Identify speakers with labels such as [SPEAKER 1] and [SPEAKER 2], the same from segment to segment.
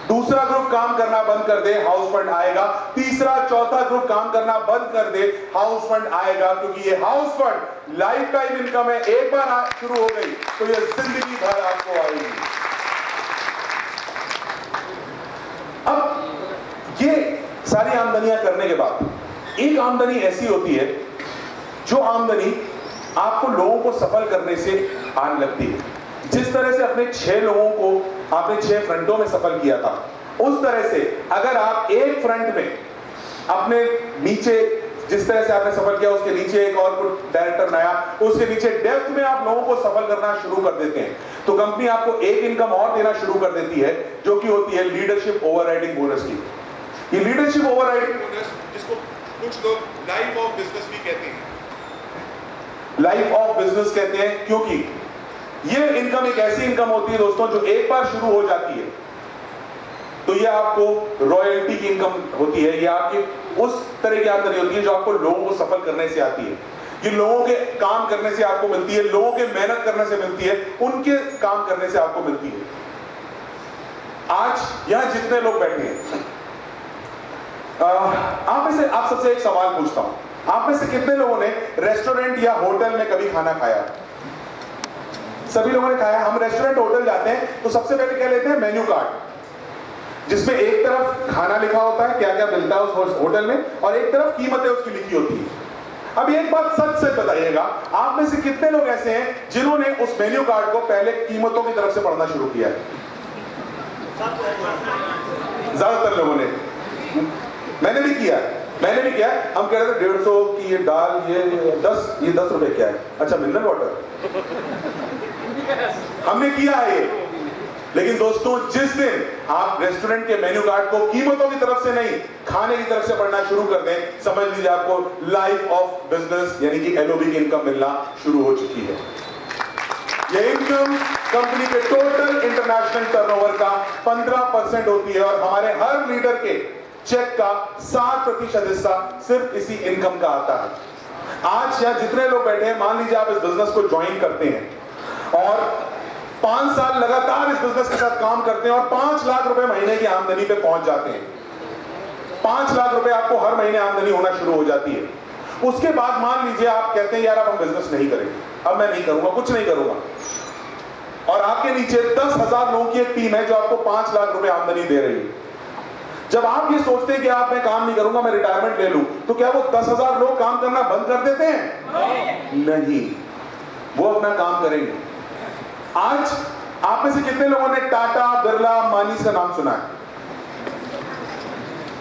[SPEAKER 1] दूसरा ग्रुप काम करना बंद कर दे, हाउस फंड आएगा। तीसरा चौथा ग्रुप काम करना बंद कर दे, हाउस फंड आएगा, क्योंकि ये house fund life time income है। एक बार शुरू हो गई तो ये जिंदगी भर आपको आएगी। अब ये सारी आमदनियां करने के बाद एक आमदनी ऐसी होती है जो आमदनी आपको लोगों को सफल करने से आने लगती है। जिस तरह से अपने 6 लोगों को आपने 6 फ्रंटों में सफल किया था, उस तरह से अगर आप एक फ्रंट में अपने नीचे जिस तरह से आपने सफल किया, उसके नीचे एक और डायरेक्टर बनाया, उसके नीचे डेप्थ में आप लोगों को सफल करना शुरू कर देते हैं, तो कंपनी आपको एक इनकम और देना शुरू कर देती है, जो कि होती है लीडरशिप ओवरराइडिंग बोनस की। ये लीडरशिप ओवरराइडिंग बोनस, जिसको कुछ लोग लाइफ ऑफ बिजनेस भी कहते हैं, लाइफ ऑफ बिजनेस कहते हैं, क्योंकि ये इनकम एक ऐसी इनकम होती है दोस्तों जो एक बार शुरू हो जाती है तो ये आपको रॉयल्टी की इनकम होती है। ये आपकी उस तरह की आमदनी होती है जो आपको लोगों को सफल करने से आती है। ये लोगों के काम करने से आपको मिलती है, लोगों के मेहनत करने से मिलती है, उनके काम करने से आपको मिलती है। आज यहां जितने लोग बैठे हैं, आप सबसे एक सवाल पूछता हूं, आप में से कितने लोगों ने रेस्टोरेंट या होटल में कभी खाना खाया? सभी लोगों ने खाया। हम रेस्टोरेंट होटल जाते हैं तो सबसे पहले क्या लेते हैं? मेन्यू कार्ड, जिसमें एक तरफ खाना लिखा होता है, क्या क्या मिलता है उस होटल में, और एक तरफ कीमतें उसकी लिखी होती है। अब एक बात सच सच बताइएगा, आप में से कितने लोग ऐसे हैं जिन्होंने उस मेन्यू कार्ड को पहले कीमतों की तरफ से पढ़ना शुरू किया है? ज्यादातर लोगों ने। मैंने भी किया। हम कह रहे थे 150 की ये दाल, ये 10 रुपए क्या है? अच्छा, मिनरल वाटर। हमने किया है ये। लेकिन दोस्तों, जिस दिन आप रेस्टोरेंट के मेन्यू कार्ड को कीमतों की तरफ से नहीं, खाने की तरफ से पढ़ना शुरू कर दें, समझ लीजिए आपको लाइफ ऑफ बिजनेस यानी कि LOB की इनकम मिलना शुरू हो चुकी है। यह इनकम कंपनी के टोटल इंटरनेशनल टर्नओवर का 15% होती है, और हमारे हर लीडर के चेक का 7% हिस्सा सिर्फ इसी इनकम का आता है। आज यहां जितने लोग बैठे हैं, मान लीजिए आप इस बिजनेस को ज्वाइन करते हैं और 5 साल लगातार इस बिजनेस के साथ काम करते हैं और 5 लाख रुपए महीने की आमदनी पे पहुंच जाते हैं। 5 लाख रुपए आपको हर महीने आमदनी होना शुरू हो जाती है। उसके बाद मान लीजिए आप कहते हैं यार अब हम बिजनेस नहीं करेंगे, अब मैं नहीं करूंगा, कुछ नहीं करूंगा, और आपके नीचे 10,000 लोगों की एक टीम है जो आपको 5 लाख रुपए आमदनी दे रही है। जब आप ये सोचते हैं कि आप मैं काम नहीं करूंगा, मैं रिटायरमेंट ले लूं, तो क्या वो 10,000 लोग काम करना बंद कर देते हैं? नहीं, वो अपना काम करेंगे। आज आप में से कितने लोगों ने टाटा, बिरला, अंबानी का नाम सुना है?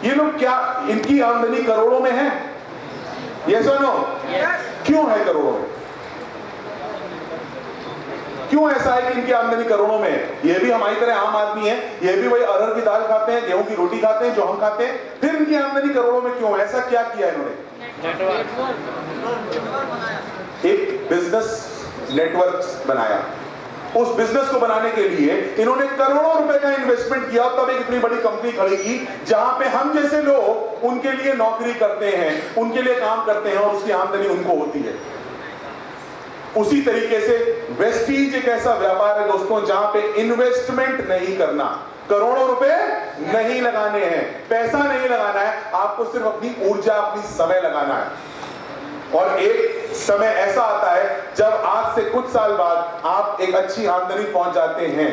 [SPEAKER 1] ये लोग क्या, इनकी आमदनी करोड़ों में है? यस और नो? क्यों है करोड़ों में? क्यों ऐसा है कि इनकी आमदनी करोड़ों में है? ये भी हमारी तरह आम आदमी है, ये भी वही अरहर की दाल खाते हैं, गेहूं की रोटी खाते हैं जो हम खाते हैं, फिर इनकी आमदनी करोड़ों में क्यों? ऐसा क्या किया इन्होंने? एक बिजनेस नेटवर्क बनाया। उस बिजनेस को बनाने के लिए इन्होंने करोड़ों रुपए का इन्वेस्टमेंट किया, तब एक इतनी बड़ी कंपनी खड़ी की जहां पे हम जैसे लोग उनके लिए नौकरी करते हैं, उनके लिए काम करते हैं, और उसकी आमदनी उनको होती है। उसी तरीके से वेस्टीज एक ऐसा व्यापार है दोस्तों जहां पे इन्वेस्टमेंट नहीं करना, करोड़ों रुपए नहीं लगाने हैं, पैसा नहीं लगाना है, आपको सिर्फ अपनी ऊर्जा, अपनी समय लगाना है। और एक समय ऐसा आता है जब आज से कुछ साल बाद आप एक अच्छी आमदनी पहुंच जाते हैं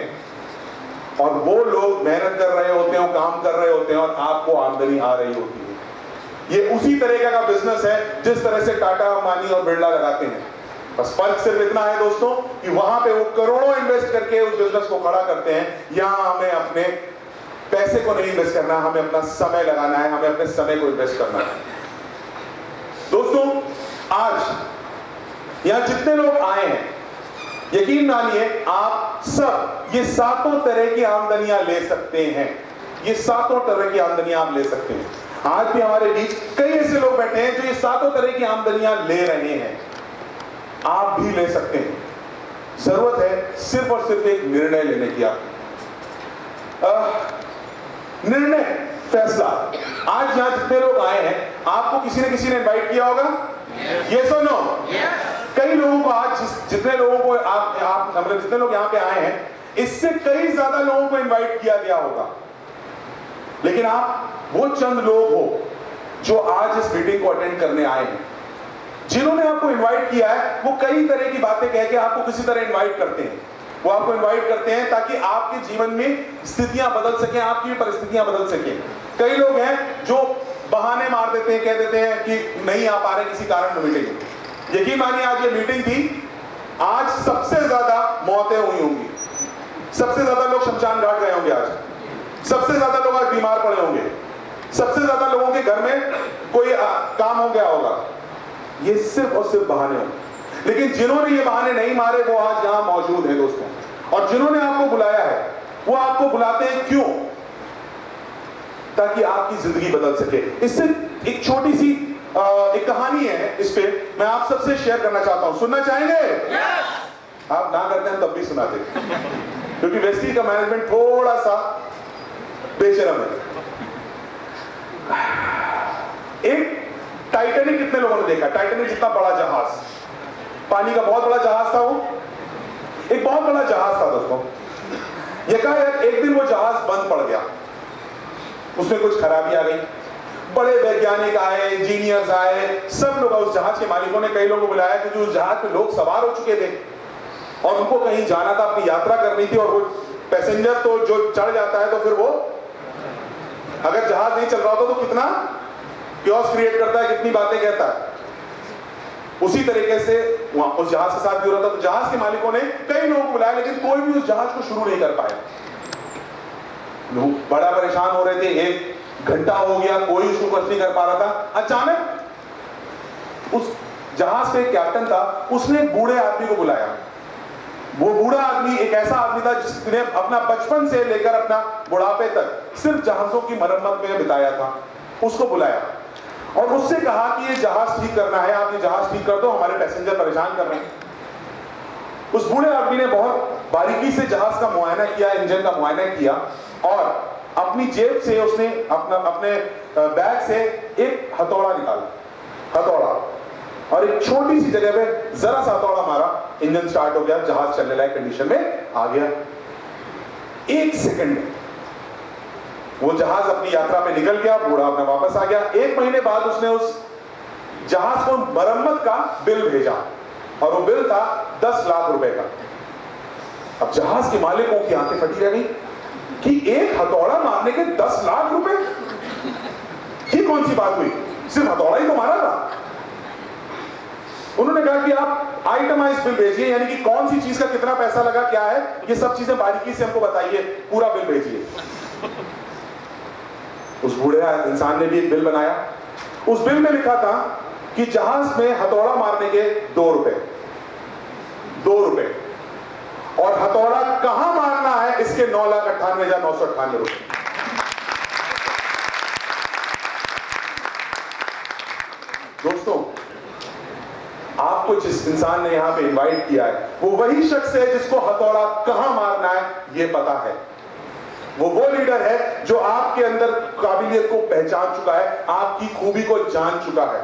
[SPEAKER 1] और वो लोग मेहनत कर रहे होते हैं, काम कर रहे होते हैं, और आपको आमदनी आ रही होती है। ये उसी तरह का बिजनेस है जिस तरह से टाटा, अंबानी और बिरला लगाते हैं। बस फर्क सिर्फ इतना है दोस्तों कि वहां पे वो करोड़ों इन्वेस्ट करके उस बिजनेस को खड़ा करते हैं, यहां हमें अपने पैसे को नहीं इन्वेस्ट करना, हमें अपना समय लगाना है, हमें अपने समय को इन्वेस्ट करना है। दोस्तों, आज यहां जितने लोग आए हैं, यकीन मानिए आप सब ये 7 तरह की आमदनियां ले सकते हैं। ये 7 तरह की आमदनियां आप ले सकते हैं। आज भी हमारे बीच कई ऐसे लोग बैठे हैं जो ये 7 तरह की आमदनियां ले रहे हैं। आप भी ले सकते हैं। जरूरत है सिर्फ और सिर्फ एक निर्णय लेने की। आप निर्णय, फैसला। आज यहां जितने लोग आए हैं, आपको किसी ने इनवाइट किया होगा? यस और नो? कई लोगों को आज जितने लोगों को आप मतलब जितने लोग यहां पे आए हैं, इससे कई ज्यादा लोगों को इनवाइट किया गया होगा। लेकिन आप वो चंद लोग हो जो आज इस मीटिंग को अटेंड करने आए हैं, जिन्होंने आपको इनवाइट किया है। वो कई तरह की बातें कह के आपको किसी तरह इनवाइट करते हैं। वो आपको इनवाइट करते हैं ताकि आपके जीवन में स्थितियां बदल सकें, आपकी भी परिस्थितियां बदल सकें। कई लोग हैं जो बहाने मार देते हैं, कह देते हैं कि नहीं आ पा रहे किसी कारण मीटिंग। यकीन मानिए आज ये मीटिंग थी, आज सबसे ज्यादा मौतें हुई होंगी, सबसे ज्यादा लोग शमशान घाट गए होंगे, आज सबसे ज्यादा लोग आज बीमार पड़े होंगे, सबसे ज्यादा लोगों के घर में कोई काम हो गया होगा। ये सिर्फ और सिर्फ बहाने होंगे। लेकिन जिन्होंने ये बहाने नहीं मारे वो आज यहां मौजूद हैं दोस्तों, और जिन्होंने आपको बुलाया है वो आपको बुलाते हैं क्यों? ताकि आपकी जिंदगी बदल सके। इससे एक छोटी सी एक कहानी है, इस पे मैं आप सबसे शेयर करना चाहता हूं। सुनना चाहेंगे? yes! आप ना करते हैं तब भी सुनाते, क्योंकि वेस्टी का मैनेजमेंट थोड़ा सा बेशरम है। एक टाइटैनिक कितने लोगों ने देखा? टाइटैनिक जितना बड़ा जहाज, पानी का बहुत बड़ा जहाज था वो, एक बहुत बड़ा जहाज था दोस्तों। यकायक एक दिन वो जहाज बंद पड़ गया, उसमें कुछ खराबी आ गई। बड़े वैज्ञानिक आए, इंजीनियर्स आए, सब लोग, उस जहाज के मालिकों ने कई लोगों को बुलाया क्योंकि उस जहाज पे लोग सवार हो चुके थे और उनको कहीं जाना था, अपनी यात्रा करनी थी। और वो पैसेंजर तो जो चढ़ जाता है तो फिर वो, अगर जहाज नहीं चल रहा होता तो कितना क्योस क्रिएट करता है, कितनी बातें कहता है। उसी तरीके से वहां उस जहाज के साथ भी हो रहा था। तो जहाज के मालिकों ने कई लोगों को बुलाया, लेकिन कोई भी उस जहाज को शुरू नहीं कर पाया। लोग बड़ा परेशान हो रहे थे, 1 घंटा हो गया, कोई उसको कुछ नहीं कर पा रहा था। अचानक उस जहाज पे एक कैप्टन था, उसने एक बूढ़े आदमी को बुलाया। वो बूढ़ा आदमी एक ऐसा आदमी था जिसने अपना बचपन से लेकर अपना बुढ़ापे तक सिर्फ जहाजों की मरम्मत में बिताया था। उसको बुलाया और उससे कहा कि ये जहाज ठीक करना है, आप ये जहाज ठीक कर दो, हमारे पैसेंजर परेशान कर रहे हैं। उस बूढ़े आदमी ने बहुत बारीकी से जहाज का मुआयना किया, इंजन का मुआयना किया और अपनी जेब से उसने अपने बैग से एक हथौड़ा निकाला, हथौड़ा, और एक छोटी सी जगह पे जरा सा हथौड़ा मारा, इंजन स्टार्ट हो गया, जहाज चलने लायक कंडीशन में आ गया। 1 सेकंड में वो जहाज अपनी यात्रा पे निकल गया, बूढ़ा अपना वापस आ गया। 1 महीने बाद उसने उस जहाज को मरम्मत का बिल भेजा और वो बिल था 10 लाख रुपए का। अब जहाज के मालिकों की आंखें फटी रह गई कि एक हथौड़ा मारने के 10 लाख रुपए, ये कौन सी बात हुई? सिर्फ हथौड़ा ही तो मारा था। उन्होंने कहा कि आप आइटमाइज बिल भेजिए, यानी कि कौन सी चीज का कितना पैसा लगा, क्या है, ये सब चीजें बारीकी से हमको बताइए, पूरा बिल भेजिए। उस बूढ़े इंसान ने भी एक बिल बनाया। उस बिल में लिखा था कि जहाज में हथौड़ा मारने के 2 रुपए, 2 रुपए, और हथौड़ा कहां मारना है इसके 9,98,998 रुपए। दोस्तों, आपको जिस इंसान ने यहां पे इनवाइट किया है वो वही शख्स है जिसको हथौड़ा कहां मारना है ये पता है। वो लीडर है जो आपके अंदर काबिलियत को पहचान चुका है, आपकी खूबी को जान चुका है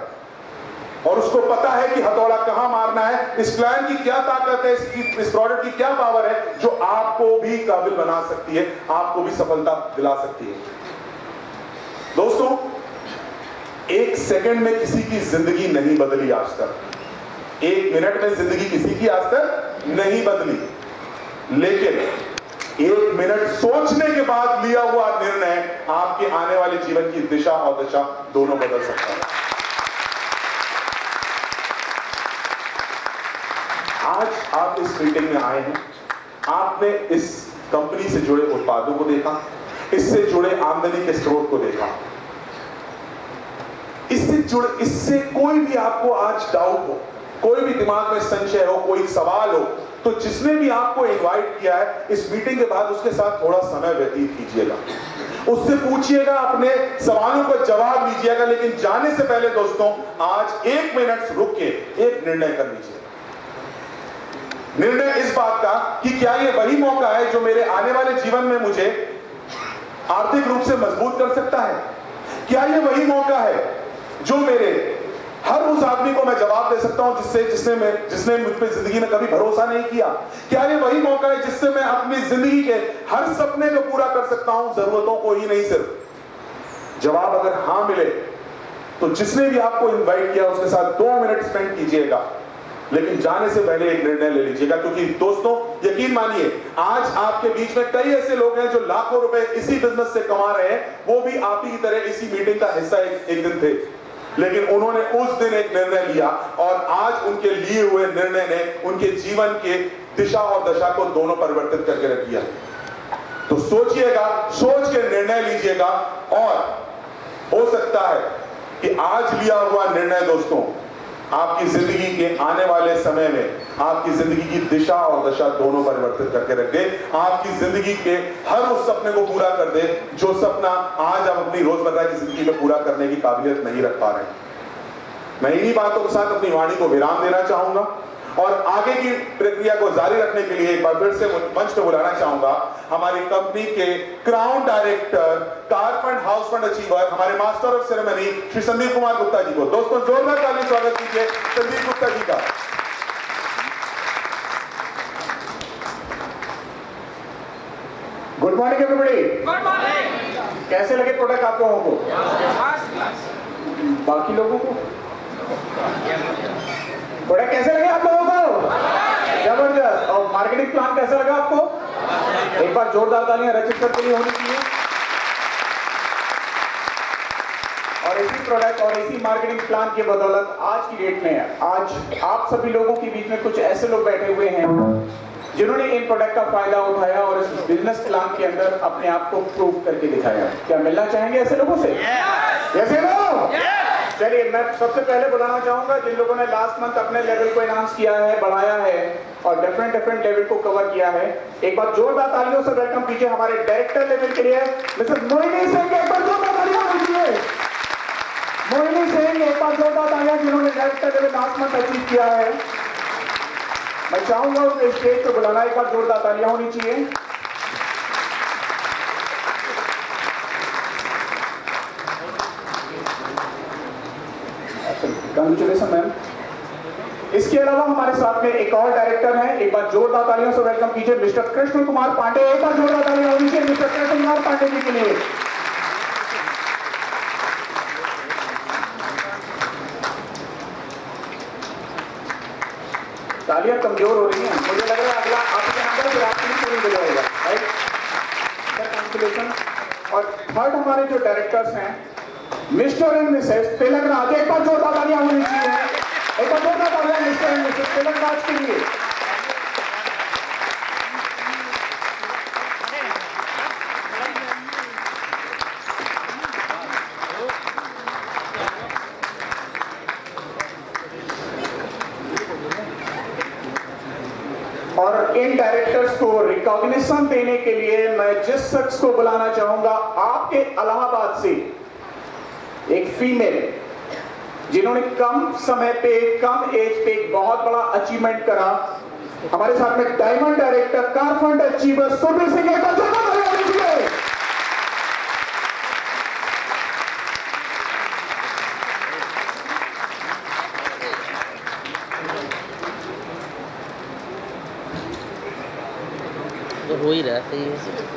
[SPEAKER 1] और उसको पता है कि हथौड़ा कहां मारना है, इस प्लान की क्या ताकत है, इस प्रोडक्ट की क्या पावर है जो आपको भी काबिल बना सकती है, आपको भी सफलता दिला सकती है। दोस्तों, 1 सेकंड में किसी की जिंदगी नहीं बदली आज तक, 1 मिनट में जिंदगी किसी की आज तक नहीं बदली, लेकिन 1 मिनट सोचने के बाद लिया हुआ निर्णय आपके आने वाले जीवन की दिशा और दशा दोनों बदल सकता है। आज आप इस मीटिंग में आए हैं, आपने इस कंपनी से जुड़े उत्पादों को देखा, इससे जुड़े आमदनी के स्रोत को देखा, इससे कोई भी आपको आज डाउट हो, कोई भी दिमाग में संशय हो, कोई सवाल हो, तो जिसने भी आपको इनवाइट किया है इस मीटिंग के बाद उसके साथ थोड़ा समय व्यतीत कीजिएगा, उससे पूछिएगा, अपने सवालों को जवाब दीजिएगा। लेकिन जाने से पहले दोस्तों, आज 1 मिनट रुक के एक निर्णय कर लीजिए। निर्णय इस बात का कि क्या ये वही मौका है जो मेरे आने वाले जीवन में मुझे आर्थिक रूप से मजबूत कर सकता है? क्या ये वही मौका है जो मेरे हर उस आदमी को मैं जवाब दे सकता हूं जिसने मुझ पे जिंदगी में कभी भरोसा नहीं किया? क्या ये वही मौका है जिससे मैं अपनी जिंदगी के हर सपने को पूरा कर सकता हूं, जरूरतों को ही नहीं सिर्फ? जवाब अगर हाँ मिले तो जिसने भी आपको इनवाइट किया उसके साथ 2 मिनट स्पेंड कीजिएगा, लेकिन जाने से पहले एक निर्णय ले लीजिएगा। क्योंकि दोस्तों यकीन मानिए, आज आपके बीच में कई ऐसे लोग हैं जो लाखों रुपए इसी बिजनेस से कमा रहे हैं, वो भी आप ही की तरह इसी मीटिंग का हिस्सा एक दिन थे, लेकिन उन्होंने उस दिन एक निर्णय लिया और आज उनके लिए हुए निर्णय ने उनके जीवन के दिशा और दशा को दोनों परिवर्तित करके रख दिया। तो सोचिएगा, सोच के निर्णय लीजिएगा, और हो सकता है कि आज लिया हुआ निर्णय दोस्तों आपकी जिंदगी के आने वाले समय में आपकी जिंदगी की दिशा और दशा दोनों परिवर्तित करके रख दे, आपकी जिंदगी के हर उस सपने को पूरा कर दे जो सपना आज आप अपनी रोजमर्रा की जिंदगी में पूरा करने की काबिलियत नहीं रख पा रहे हैं। मैं इन्हीं बातों के साथ अपनी वाणी को विराम देना चाहूंगा और आगे की प्रक्रिया को जारी रखने के लिए एक बार फिर से मंच पे बुलाना चाहूंगा हमारी कंपनी के crown director, car fund, house fund achiever, हमारे master of ceremony Shri Sandeep Kumar Gupta ji को। दोस्तों जोरदार ताली स्वागत कीजिए संदीप गुप्ता जी का।
[SPEAKER 2] Good morning everybody. Good morning. कैसे लगे प्रोडक्ट आप लोगों को? बाकी लोगों को प्रोडक्ट कैसे लगे आप लोगों को? जबरदस्त। और मार्केटिंग प्लान कैसा लगा आपको? एक बार जोरदार तालियां रजिस्टर के लिए होनी चाहिए। और इसी प्रोडक्ट और इसी मार्केटिंग प्लान की बदौलत आज की डेट में आज आप सभी लोगों के बीच में कुछ ऐसे लोग बैठे हुए हैं जिन्होंने इन प्रोडक्ट का फायदा उठाया और इस बिजनेस प्लान के अंदर अपने आप को प्रूव करके दिखाया। क्या मिलना चाहेंगे ऐसे लोगों से? कैसे लोग? चलिए मैं सबसे पहले बुलाना चाहूंगा जिन लोगों ने लास्ट मंथ अपने लेवल को एनहांस किया है, बढ़ाया है और डिफरेंट लेवल को कवर किया है। एक बार जोरदार तालियों से वेलकम कीजिए हमारे डायरेक्टर लेवल के लिए मिसेस मोहिनी सिंह। एक बार जोरदार तालियां दीजिए मोहिनी सिंह। एक बार जोरदार तालियां जिन्होंने director level last month achieve किया है। मैं चाहूंगा उस स्टेज को बुलाना, एक बार जोरदार तालियां होनी चाहिए। Congratulation ma'am. इसके अलावा हमारे साथ में एक और डायरेक्टर हैं, एक बार जोरदार तालियों से वेलकम कीजिए मिस्टर कृष्ण कुमार पांडे। एक बार जोरदार तालियां होनी चाहिए मिस्टर कृष्ण कुमार पांडे जी के लिए। तालियां कमजोर हो रही हैं, मुझे लग रहा है अगला आपके नंबर फिर आपके लिए पूरी हो जाएगा, राइट? कांग्रेचुलेशन। और थर्ड हमारे जो डायरेक्टर्स हैं mister and Mrs Tilak Raj. एक बार जोरदार तालियां होनी चाहिए। एक बार जोरदार तालियां mister and Mrs Tilak Raj के लिए। और इन डायरेक्टर्स को रिकॉग्निशन देने के लिए मैं जिस शख्स को बुलाना चाहूंगा आपके इलाहाबाद से एक फीमेल जिन्होंने कम समय पे, कम एज पे एक बहुत बड़ा अचीवमेंट करा, हमारे साथ में diamond director, car fund achiever Subir Singh. एक बार जोरदार तालियां दीजिए।
[SPEAKER 3] तो हो ही रहा है।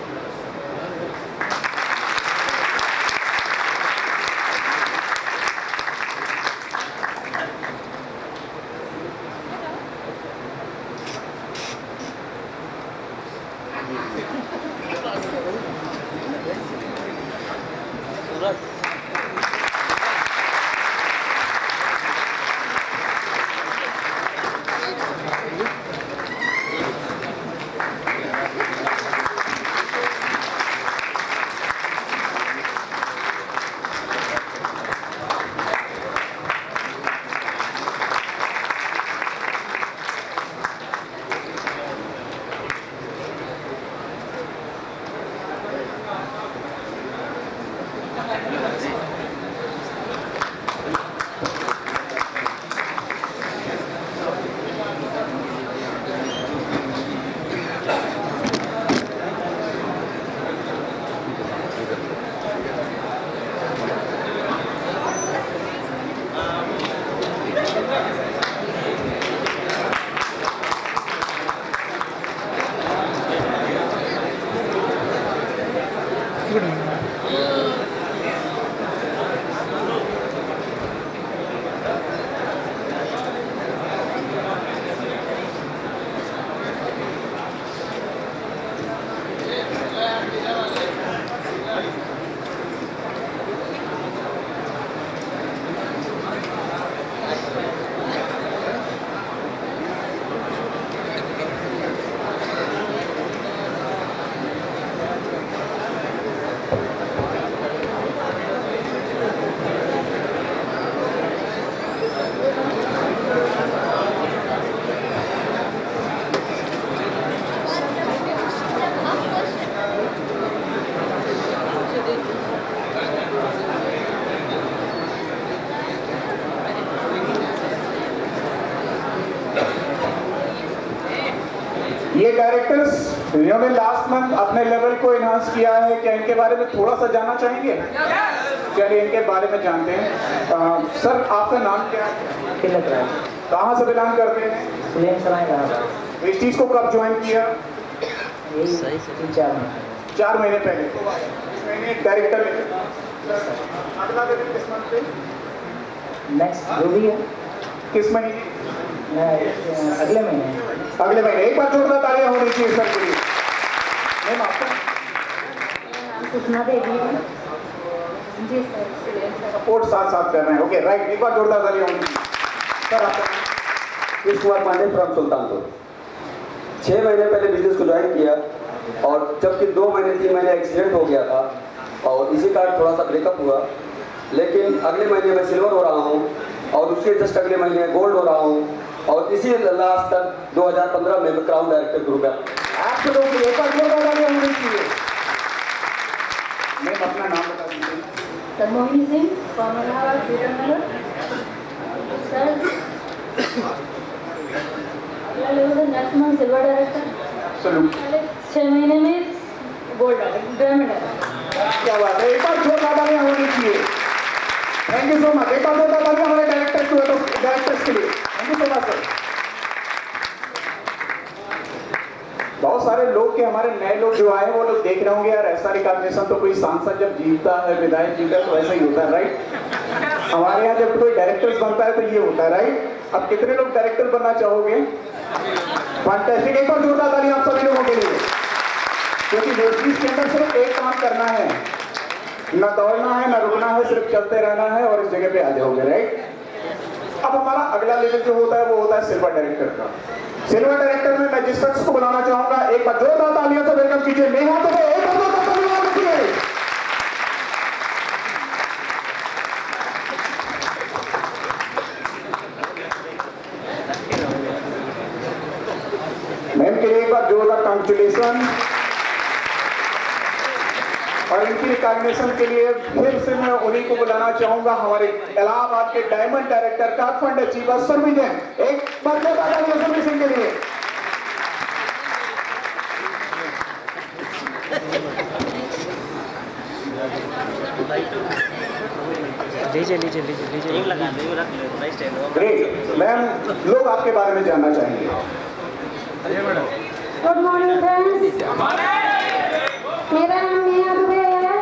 [SPEAKER 2] ये डायरेक्टर्स जिन्होंने लास्ट मंथ अपने लेवल को एनहांस किया है, क्या इनके बारे में थोड़ा सा जानना चाहेंगे? चलिए इनके बारे में जानते हैं। सर आपका नाम क्या है?
[SPEAKER 4] तिलक राय,
[SPEAKER 2] कहाँ से बिलोंग करते हैं?
[SPEAKER 4] सुलेम सराय इलाहाबाद।
[SPEAKER 2] इस चीज़ को कब ज्वाइन किया?
[SPEAKER 4] यही
[SPEAKER 3] सही से।
[SPEAKER 4] 3-4 महीने।
[SPEAKER 2] 4 महीने पहले। इस महीने डायरेक्टर अगला लेवल किस मंथ पे?
[SPEAKER 4] नेक्स्ट जो भी है
[SPEAKER 2] किस महीने?
[SPEAKER 4] अगले महीने।
[SPEAKER 2] अगले महीने। एक बार जोरदार तालियां होनी चाहिए सर के लिए। मैम आपका
[SPEAKER 5] सुषमा देवी है। जी सर।
[SPEAKER 2] सपोर्ट साथ साथ करना है। ओके राइट, एक बार जोरदार तालियां होनी चाहिए। सर आपका
[SPEAKER 6] कृष्ण कुमार पांडे फ्रॉम सुल्तानपुर। 6 महीने पहले बिजनेस को ज्वाइन किया और जबकि 2 महीने 3 महीने एक्सीडेंट हो गया था और इसी कारण थोड़ा सा ब्रेकअप हुआ, लेकिन अगले महीने मैं सिल्वर हो रहा हूँ और उसके जस्ट अगले महीने गोल्ड हो रहा हूँ और इसी लास्ट तक 2015 में क्राउन डायरेक्टर ग्रुप है।
[SPEAKER 2] आप लोग एक बार जोरदार तालियां होनी चाहिए। मैम अपना नाम बता दीजिए।
[SPEAKER 5] सर मोहिनी सिंह कौमलाबाद वीरनगर। सर अगला लेवल है next month silver director.
[SPEAKER 2] Salute.
[SPEAKER 5] पहले 6 महीने में गोल्ड डायरेक्टर, डायमंड डायरेक्टर।
[SPEAKER 2] क्या बात है, एक बार जोरदार तालियां होनी चाहिए। Thank you so much. एक बार जोरदार तालियां हमारे डायरेक्टर्स के लिए। Thank you so much sir. बहुत सारे लोग के हमारे नए लोग जो आए वो लोग देख रहे होंगे यार, ऐसा रिकॉग्निशन तो कोई सांसद जब जीतता है, विधायक जीतता है तो ऐसा ही होता है राइट। हमारे यहाँ जब कोई डायरेक्टर बनता है तो ये होता है राइट। अब कितने लोग डायरेक्टर बनना चाहोगे? फैंटास्टिक, एक बार जोरदार तालियां आप सभी लोगों के लिए, क्योंकि वेस्टीज के अंदर सिर्फ एक काम करना है, न दौड़ना है न रुकना है, सिर्फ चलते रहना है और इस जगह पे आ जाओगे राइट। अब हमारा अगला लेवल जो होता है वो होता है सिल्वर डायरेक्टर का। सिल्वर डायरेक्टर में मैं जिस शख्स को बुलाना चाहूंगा, एक बार जोरदार तालियों से वेलकम कीजिए। नेहा तो एक बार जोरदार तालियां कीजिए। मैम के लिए एक बार जोरदार कांग्रेचुलेशन। और इनकी रिकॉग्निशन के लिए फिर से मैं उन्हीं को बुलाना चाहूंगा, हमारे इलाहाबाद के डायमंड डायरेक्टर काठफंड अचीवर सर्विजन। एक बार सर्विसिंग के लिए।
[SPEAKER 3] लीजिए एक लगा दे, रख ले भाई स्टैंड में।
[SPEAKER 2] ग्रेट मैम, लोग आपके बारे में जानना चाहेंगे।
[SPEAKER 5] Good morning friends. मेरा नाम नेहा दुबे है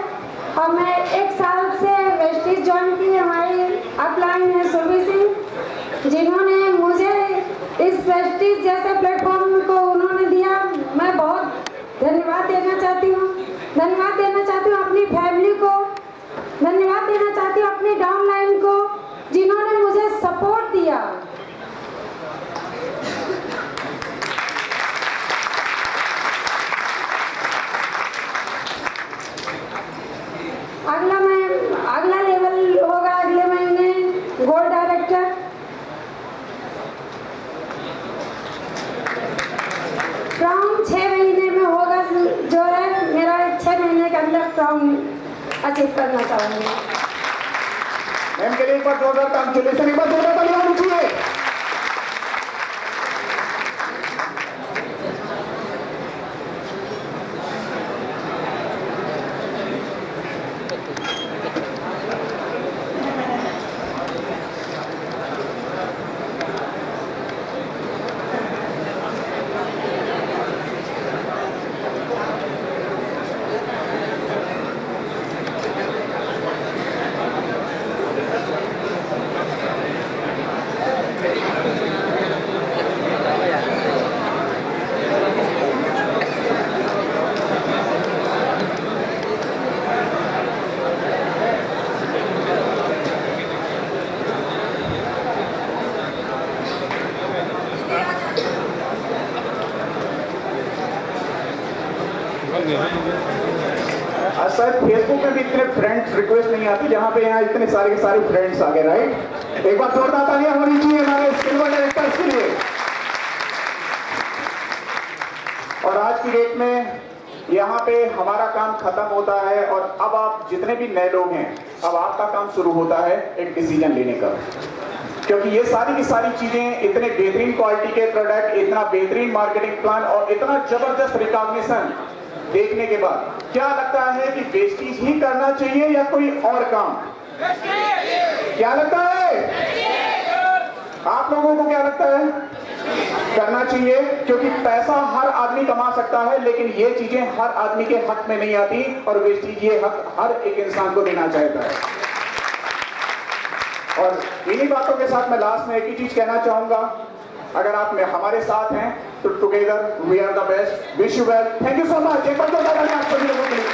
[SPEAKER 5] और मैं 1 साल से वेस्टीज ज्वाइन की। हमारी अपलाइन है सर्विसिंग, जिन्होंने मुझे इस वेस्टीज जैसे प्लेटफॉर्म को उन्होंने दिया। मैं बहुत धन्यवाद देना चाहती हूँ। धन्यवाद देना चाहती हूँ अपनी फैमिली को, धन्यवाद देना चाहती हूँ अपनी डाउनलाइन को, जिन्होंने मुझे सपोर्ट दिया। अगला लेवल होगा अगले महीने गोल्ड डायरेक्टर। क्राउन 6 महीने में होगा, जो है मेरा 6 महीने के अंदर क्राउन अचीव करना चाहूंगी।
[SPEAKER 2] मैम के लिए एक बार जोरदार कांग्रेचुलेशन, एक बार जोरदार तालियां होनी चाहिए। सर फेसबुक में भी इतने फ्रेंड्स रिक्वेस्ट नहीं आती जहां पे यहाँ इतने सारे के सारे फ्रेंड्स आ गए राइट। एक बार जोरदार तालियां होनी चाहिए हमारे सिल्वर डायरेक्टर्स के लिए। और आज की डेट में यहाँ पे हमारा काम खत्म होता है और अब आप जितने भी नए लोग हैं, अब आपका काम शुरू होता है एक डिसीजन लेने का। क्योंकि ये सारी की सारी चीजें, इतने बेहतरीन क्वालिटी के प्रोडक्ट, इतना बेहतरीन मार्केटिंग प्लान और इतना जबरदस्त रिकॉग्निशन देखने के बाद क्या लगता है कि वेस्टेज ही करना चाहिए या कोई और काम? क्या लगता है आप लोगों को? क्या लगता है? करना चाहिए, क्योंकि पैसा हर आदमी कमा सकता है लेकिन ये चीजें हर आदमी के हक में नहीं आती और वेस्टेज ये हक हर एक इंसान को देना चाहता है। और इन्हीं बातों के साथ मैं लास्ट में एक ही चीज कहना चाहूंगा, अगर आप हमारे साथ हैं तो together we are the best. Wish you well. Thank you so much. एक बार तो आप सभी लोगों के लिए